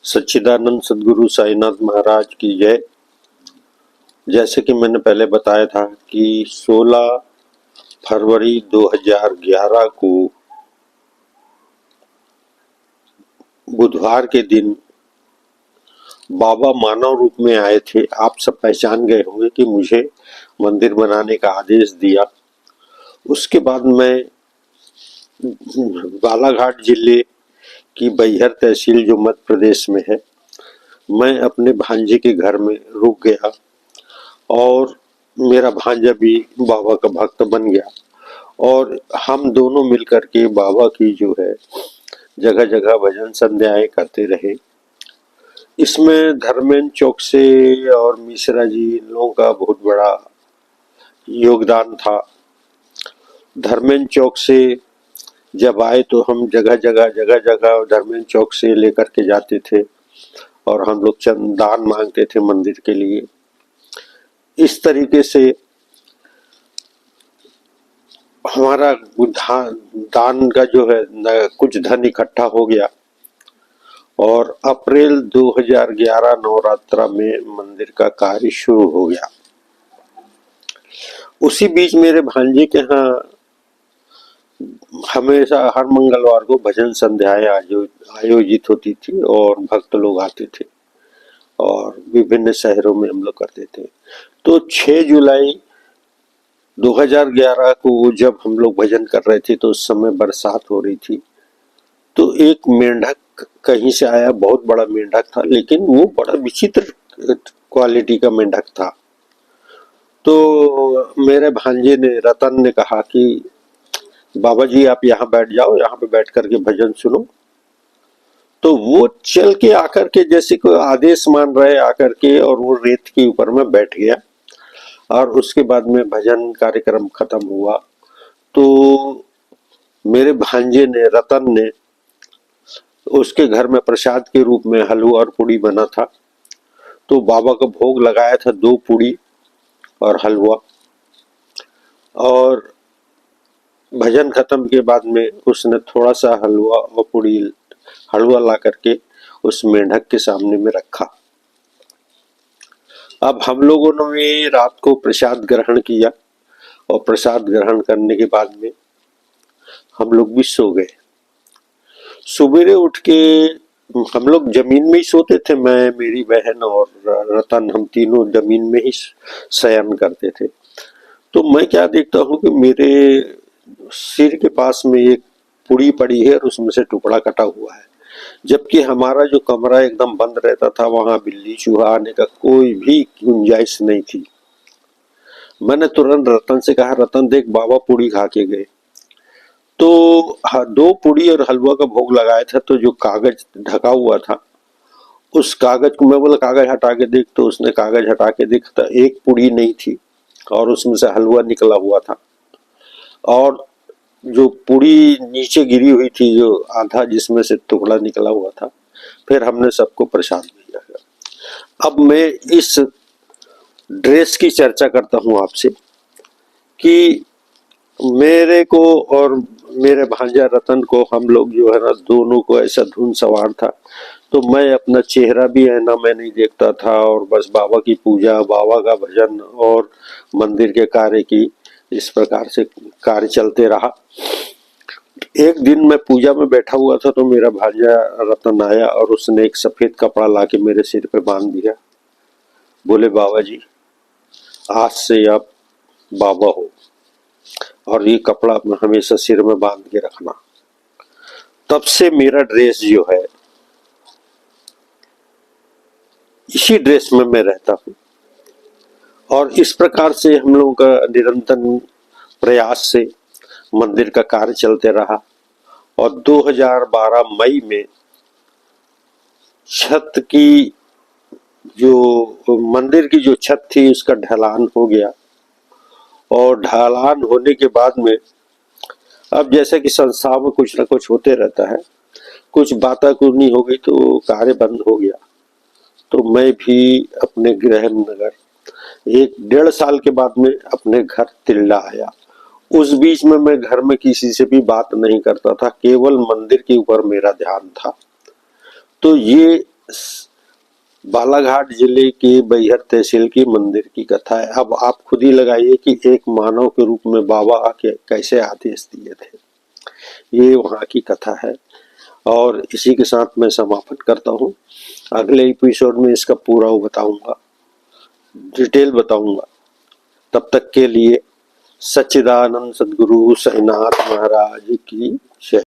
सच्चिदानंद सद्गुरु साईनाथ महाराज की जय। जैसे कि मैंने पहले बताया था कि 16 फरवरी 2011 को बुधवार के दिन बाबा मानव रूप में आए थे। आप सब पहचान गए होंगे कि मुझे मंदिर बनाने का आदेश दिया। उसके बाद मैं बालाघाट जिले की बैहर तहसील जो मध्य प्रदेश में है, मैं अपने भांजे के घर में रुक गया और मेरा भांजा भी बाबा का भक्त बन गया और हम दोनों मिलकर के बाबा की जो है जगह जगह भजन संध्याएं करते रहे। इसमें धर्मेंद्र चौक से और मिश्रा जी इन लोगों का बहुत बड़ा योगदान था। धर्मेंद्र चौक से जब आए तो हम जगह जगह धर्मेंद्र चौक से लेकर के जाते थे और हम लोग चंद दान मांगते थे मंदिर के लिए। इस तरीके से हमारा दान का जो है कुछ धन इकट्ठा हो गया और अप्रैल 2011 नवरात्रा में मंदिर का कार्य शुरू हो गया। उसी बीच मेरे भांजे के यहाँ हमेशा हर मंगलवार को भजन संध्याएं आयोजित होती थी और भक्त लोग आते थे और विभिन्न शहरों में हम लोग करते थे। तो 6 जुलाई 2011 को जब हम लोग भजन कर रहे थे तो उस समय बरसात हो रही थी। तो एक मेंढक कहीं से आया, बहुत बड़ा मेंढक था, लेकिन वो बड़ा विचित्र क्वालिटी का मेंढक था। तो मेरे भांजे ने, रतन ने कहा कि बाबा जी आप यहाँ बैठ जाओ, यहाँ पे बैठ करके भजन सुनो। तो वो चल के आकर के जैसे कोई आदेश मान रहे आकर के, और वो रेत के ऊपर में बैठ गया और उसके बाद में भजन कार्यक्रम खत्म हुआ। तो मेरे भांजे ने, रतन ने, उसके घर में प्रसाद के रूप में हलवा और पूड़ी बना था। तो बाबा का भोग लगाया था 2 पूड़ी और हलवा, और भजन खत्म के बाद में उसने थोड़ा सा हलवा और पूड़ी, हलवा ला करके उस मेंढक के सामने में रखा। अब हम लोगों ने रात को प्रसाद ग्रहण किया और प्रसाद ग्रहण करने के बाद में हम लोग भी सो गए। सुबेरे उठ के हम लोग जमीन में ही सोते थे, मैं, मेरी बहन और रतन, हम तीनों जमीन में ही शयन करते थे। तो मैं क्या देखता हूँ कि मेरे सिर के पास में एक पुड़ी पड़ी है और उसमें से टुकड़ा कटा हुआ है, जबकि हमारा जो कमरा एकदम बंद रहता था, वहां बिल्ली चूहा आने का कोई भी गुंजाइश नहीं थी। मैंने तुरंत रतन से कहा, रतन देख बाबा पूड़ी खा के गए। तो 2 पूड़ी और हलवा का भोग लगाया था, तो जो कागज ढका हुआ था उस कागज को मैं बोला कागज हटा के देख। तो उसने कागज हटा के देखा, एक पूड़ी नहीं थी और उसमें से हलवा निकला हुआ था और जो पूड़ी नीचे गिरी हुई थी, जो आधा जिसमें से टुकड़ा निकला हुआ था। फिर हमने सबको प्रसाद दिया। अब मैं इस ड्रेस की चर्चा करता हूं आपसे कि मेरे को और मेरे भांजा रतन को, हम लोग जो है ना, दोनों को ऐसा धुन सवार था। तो मैं अपना चेहरा भी है ना मैं नहीं देखता था और बस बाबा की पूजा, बाबा का भजन और मंदिर के कार्य की, इस प्रकार से कार्य चलते रहा। एक दिन मैं पूजा में बैठा हुआ था तो मेरा भांजा रतन आया और उसने एक सफेद कपड़ा लाके मेरे सिर पे बांध दिया। बोले बाबा जी आज से आप बाबा हो और ये कपड़ा हमेशा सिर में बांध के रखना। तब से मेरा ड्रेस जो है, इसी ड्रेस में मैं रहता हूँ और इस प्रकार से हम लोगों का निरंतर प्रयास से मंदिर का कार्य चलते रहा। और 2012 मई में छत की, जो मंदिर की जो छत थी उसका ढलान हो गया और ढलान होने के बाद में अब जैसे कि संस्था में कुछ ना कुछ होते रहता है, कुछ बाताकुनी हो गई तो कार्य बंद हो गया। तो मैं भी अपने गृह नगर 1-1.5 साल के बाद में अपने घर तिल्ला आया। उस बीच में मैं घर में किसी से भी बात नहीं करता था, केवल मंदिर के ऊपर मेरा ध्यान था। तो ये बालाघाट जिले की बैहर तहसील की मंदिर की कथा है। अब आप खुद ही लगाइए कि एक मानव के रूप में बाबा आके कैसे आदेश दिए थे। ये वहाँ की कथा है और इसी के साथ मैं समापन करता हूँ। अगले एपिसोड में इसका पूरा बताऊंगा, डिटेल बताऊंगा। तब तक के लिए सच्चिदानंद सद्गुरु साईनाथ महाराज की जय।